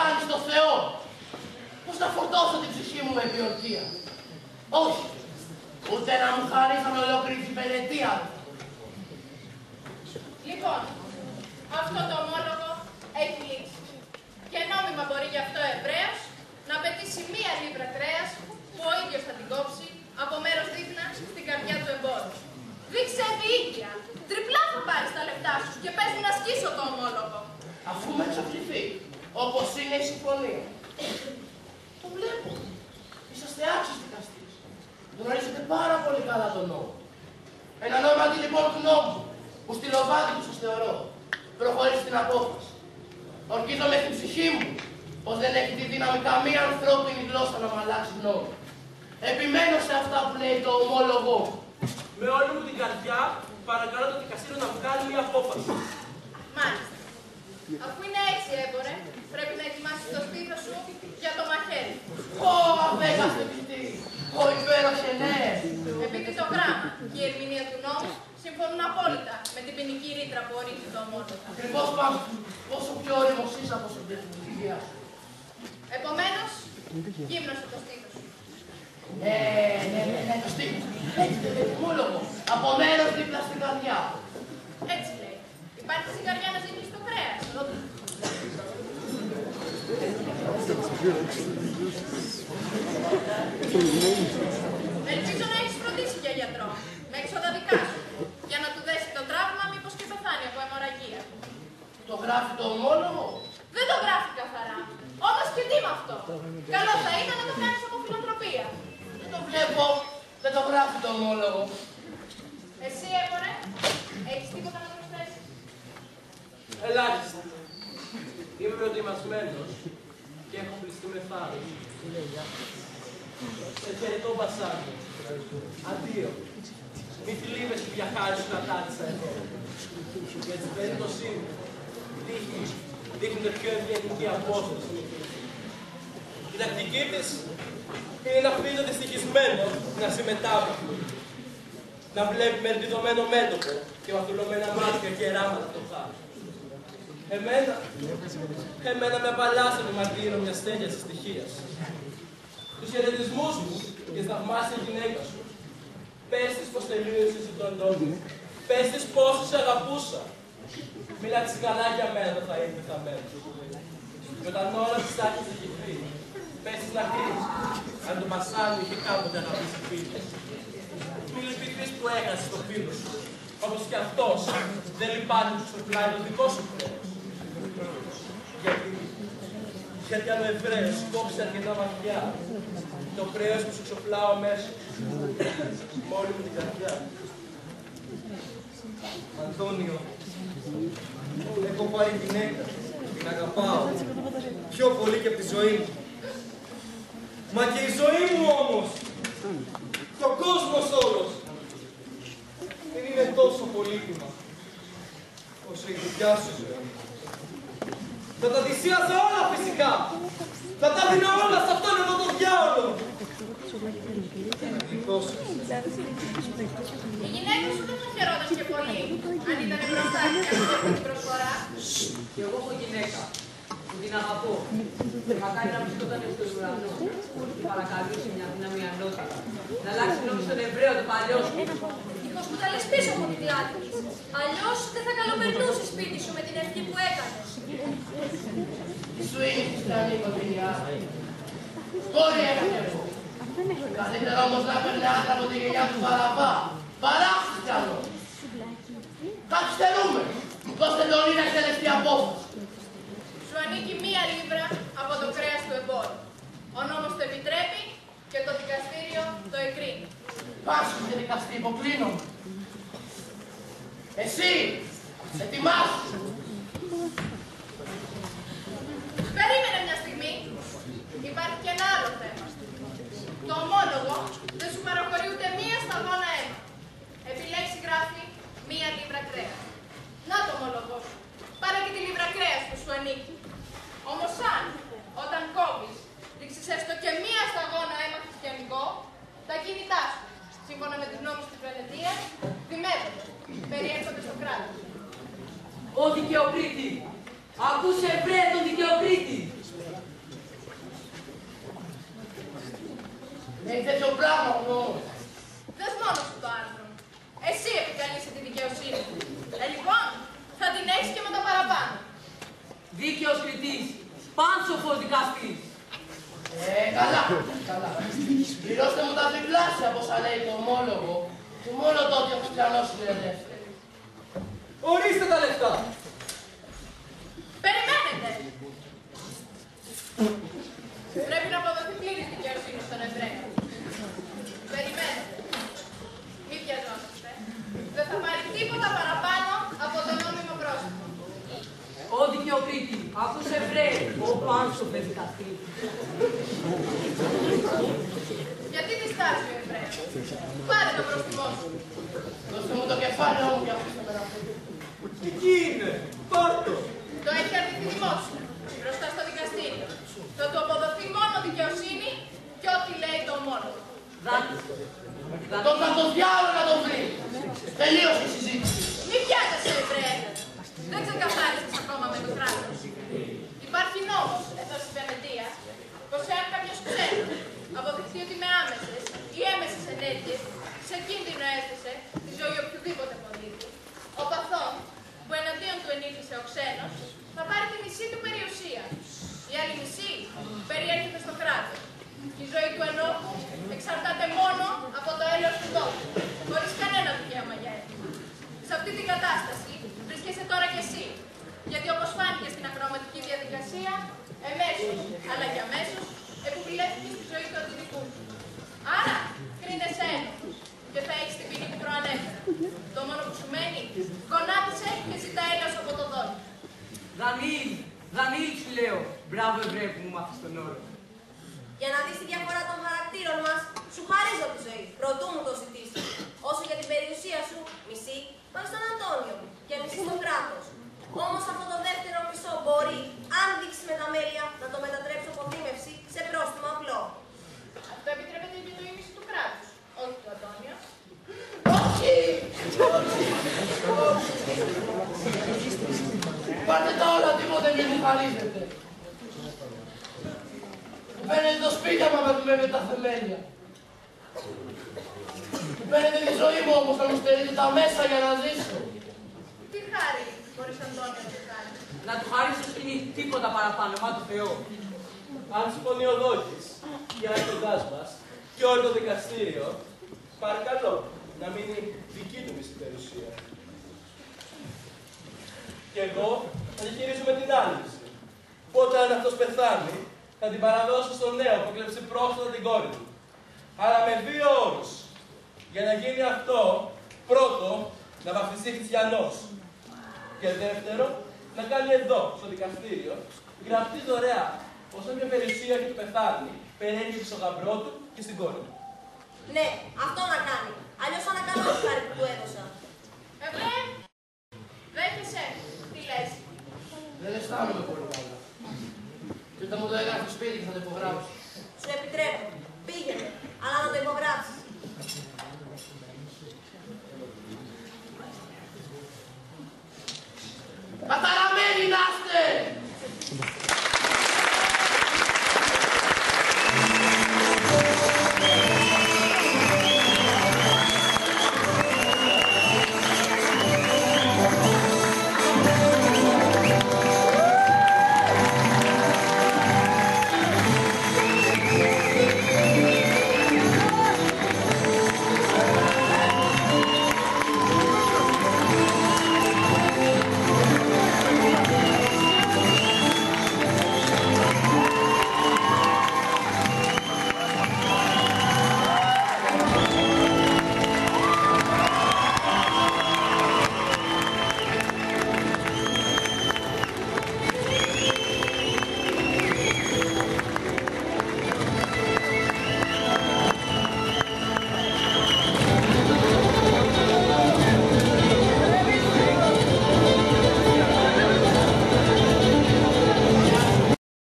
κάνει στο Θεό. Πώς να φορτώσω την ψυχή μου με επιορκία. Όχι. Ούτε να μου χαρίσαν ολόκληρη την πελετεία. Λοιπόν, αυτό το ομόλογο έχει λήξει. Και νόμιμα μπορεί γι' αυτό ο Εβραίος να πετύσει 1 λίβρα κρέας που ο ίδιος θα την κόψει από μέρος δίπλα στην καρδιά του εμπόρου. Δείξε ευηίκεια. Τριπλά θα πάρεις τα λεφτά σου και πες μου να σκίσω το ομόλογο. Αφού με εξοφληθεί, όπως είναι η συμφωνία. Το βλέπω. Είσαστε άξιος δικαστής. Γνωρίζετε πάρα πολύ καλά τον νόμο. Εν ονόματι λοιπόν του νόμου, που στη λοβάτη του σας θεωρώ, προχωρήσει την απόφαση. Ορκίζομαι στην ψυχή μου, πως δεν έχει τη δύναμη καμία ανθρώπινη γλώσσα να μ' αλλάξει γνώμη. Επιμένω σε αυτά που λέει το ομόλογο. Με όλη μου την καρδιά, παρακαλώ το δικαστήριο να βγάλει μια απόφαση. Μάλιστα. Αφού είναι έτσι, έμπορε, πρέπει να ετοιμάσεις το στήθος σου για το μαχαίρι. Ω, απέκαστε πιστή! Ω, υπέροχε, ναι! Επειδή το γράμμα και η ερμηνεία του νόμου συμφωνούν απόλυτα με την ποινική ρήτρα που ορίζει το ομόλογο. Ακριβώς πάνω, πόσο πιο όριμος είσαι από την ιδέα σου. Επομένως, γύμνωσε το στήθος σου. Ναι, το στήθος. Έτσι δεν είναι ομόλογο. Από μέρος δίπλα στην καρδιά. Έτσι λέει. Υπάρχει ζυγαριά να ζυγίσει το κρέας. Ελπίζω να έχεις φροντίσει για γιατρό, με έξοδα δικά σου, για να του δέσει το τραύμα μήπως και πεθάνει από αιμορραγία. Το γράφει το ομόλογο. Δεν το γράφει καθαρά. Όμως και τι με αυτό. Καλό θα ήταν να το κάνεις από φιλανθρωπία. Δεν το βλέπω. Δεν το γράφει το ομόλογο. Εσύ, έμπορε, έχεις τίποτα να προσθέσεις? Ελάχιστα. Είμαι προετοιμασμένος και έχω πληστεί με θάρρος. Σε χαιρετώ, βασάνι. Αντίο. Μη θλίβεσαι για χάρη σου κατάτησα εδώ. Για την περίπτωσή μου, δείχνουν πιο ευγενική απόσταση. Η τακτική της είναι να αφήνει το δυστυχισμένο να συμμετάβει. Να βλέπει με ερτιδωμένο μέτωπο και βαθουλωμένα μάτια και ράματα το χάρι. Εμένα με απαλλάσσανε η μαρτύριο μιας τέτοιας ευτυχίας. Τους χαιρετισμούς μου και θαυμάσια γυναίκα σου. Πες της πως τελείωσε η ζητώντων μου. Πες της πόσο σε αγαπούσα. Μίλα της καλά για μένα δεν θα είναι πεθαμένος. Και όταν όλα της θα έχεις δικηθεί, πες της να κρίνεις αν το βασάνι είχε κάποτε αγαπήσει φίλος. Μη λυπηθείς που έχασες το φίλο σου. Όπως και αυτός δεν λυπάται που σου πλάει το δικό σου χρέος. Γιατί αν ο Εβραίος κόψει αρκετά βαθιά, το χρέος που σου ξοπλάω αμέσως, με όλη μου την καρδιά. Αντώνιο, έχω πάρει γυναίκα, την αγαπάω, πιο πολύ και από τη ζωή μου. Μα και η ζωή μου όμως, ο κόσμος όλος, δεν είναι τόσο πολύτιμα όσο η δικιά σου ζωή. Θα τα θυσίαζα όλα φυσικά. Θα τα δίνω όλα σε αυτόν εδώ τον διάολο. Δικό σου. Η γυναίκα σου δεν θα χαιρόταν και πολύ αν ήταν μπροστά της αυτή την προσφορά. Και εγώ έχω γυναίκα που την αγαπώ. Μακάρι να βρισκόταν στον ουρανό και παρακαλούσε μια δύναμη ανώτατη. Να αλλάξει νόμο στον Εβραίο το παλιό σου. Μήπως που τα λες πίσω από την πλάτη της. Αλλιώς δεν θα καλοπερνούσε σπίτι σου με την ευχή που έκανες. Τι σου είναι η χριστιανή οικογένειά. Κόρη έκανε εγώ. Καλύτερα όμως να παίρνει άντρα από τη γενιά του Βαραβά, παρά χριστιανό. Καθυστερούμε. Δώστε τον να εκτελεστεί απόφαση. Σου ανήκει 1 λίβρα από το κρέας του εμπόρου. Ο νόμος το επιτρέπει και το δικαστήριο το εγκρίνει. Πάσχει και δικαστή, υποκλίνω. Εσύ, ετοιμάσου. Περίμενε μια στιγμή. Υπάρχει και ένα άλλο θέμα. Το ομόλογο δεν σου παραχωρεί ούτε 1 σταγόνα αίμα. Επιλέξει γράφει 1 λίβρα κρέας. Να το ομόλογο σου. Πάρε και τη λίβρα κρέας που σου ανήκει. Όμως αν, όταν κόβεις, ρίξεις έστω και 1 σταγόνα αίμα χριστιανικό, τα κινητά σου, σύμφωνα με τους νόμους της Βενετίας, δημεύονται, περιέρχονται στο κράτος. Ό,τι άνσοφος δικαστής. Καλά, καλά. Πληρώστε μου τα τριπλάσια από όσα λέει το ομόλογο και μόνο τότε ο Χριστιανός είναι δεύτερη. Ορίστε τα λεφτά. Περιμένετε! Πρέπει να αποδοθεί πλήρης δικαιοσύνη στον Εβραίο. Περιμένετε. Μη βιαζόσαστε. Δεν θα πάρει τίποτα παραπάνω από το νόμιμο πρόστιμο. Ω δικαιοκρίτη, αυτούς Εβραίοι, ο άνσοφε δικαστή. Γιατί διστάζει ο Εβραίος? Πάρε το πρόστιμό σου. Δώστε μου το κεφάλαιο μου και αφήστε με να φύγω. Εκεί είναι. Πάρτο. Το έχει αρνηθεί δημόσια, μπροστά στο δικαστήριο. Θα του αποδοθεί μόνο δικαιοσύνη και ό,τι λέει το ομόλογο. Τον θα το διάολο να τον βρει. Τελείωσε η συζήτηση. Μη βιάζεσαι, Εβραία. Δεν ξεκαθάρισες ακόμα με το κράτος. Υπάρχει νόμος εδώ στη Βενετία πως εάν κάποιος ξένος αποδειχθεί ότι με άμεσες ή έμεσες ενέργειες σε κίνδυνο έθεσε τη ζωή οποιοδήποτε πολίτη, ο παθών που εναντίον του ενήφισε ο ξένος θα πάρει τη μισή του περιουσία. Η άλλη μισή περιέρχεται στο κράτος. Η ζωή του ενόχου εξαρτάται μόνο από το έλεος του τόπου, χωρίς κανένα δικαίωμα για έννοια. Σε αυτή την κατάσταση βρίσκεσαι τώρα κι εσύ, γιατί όπως φάνηκε στην ακροαματική διαδικασία, εμέσως αλλά και αμέσως επιβλέφθηκε στη ζωή του αντιδικού σου. Άρα κρίνεσαι ένοχος και θα έχεις την ποινή που προανέφερα. Το μόνο που σου μένει, γονάτισε και ζητά έλεος από το δόλιο. Δανίλ σου λέω, μπράβο Εβραίο που μου μάθεις τον όρο. Για να δεις τη διαφορά των χαρακτήρων μας, σου χαρίζω τη ζωή, προτού μου το ζητήσεις. Όσο για την περιουσία σου, μισή, πάει στον Αντώνιο και μισή στο κράτος. Όμως αυτό το δεύτερο μισό μπορεί, αν δείξει με τα μέλια, να το μετατρέψει από δίμευση σε πρόστιμο απλό. Αυτό επιτρέπεται για το ίμιση του κράτους, όχι του Αντώνιο. Όχι! Πάρτε τα όλα, τίποτε μην μου χαρίζετε. Παίρνετε το σπίτι άμα με τα θεμέλια. Παίρνετε τη ζωή μου όμως να μου στερείτε τα μέσα για να ζήσω. Τι χάρη μπορείς Αντώνιο να σου κάνει? Να του χάρεις στο σκηνή τίποτα παραπάνω, μα του Θεό. Αν συμφωνεί ο Δόκης και άρχοντάς μας και όλο το δικαστήριο, παρακαλώ να μείνει δική του μισή περιουσία. Και εγώ θα διαχειρίζομαι την άλλη μισή. Που όταν αυτός πεθάνει, θα την παραδώσω στον νέο που έκλεψε πρόσφατα την κόρη του. Αλλά με δύο όρους. Για να γίνει αυτό, πρώτο, να βαφτιστεί χριστιανός. Και δεύτερο, να κάνει εδώ, στο δικαστήριο, γραφτεί δωρεά, πως όποια περιουσία έχει του πεθάνει, περιέχει στο γαμπρό του και στην κόρη του. Ναι, αυτό να κάνει. Αλλιώς ανακαλώ τη χάρη που του έδωσα. Δέχεσαι. Τι λες? Δεν αισθάνομαι πολύ καλά. Και όταν μου το έγραφε σπίτι και θα το υπογράψω. Σου επιτρέπω. Πήγαινε, αλλά να το υπογράψεις.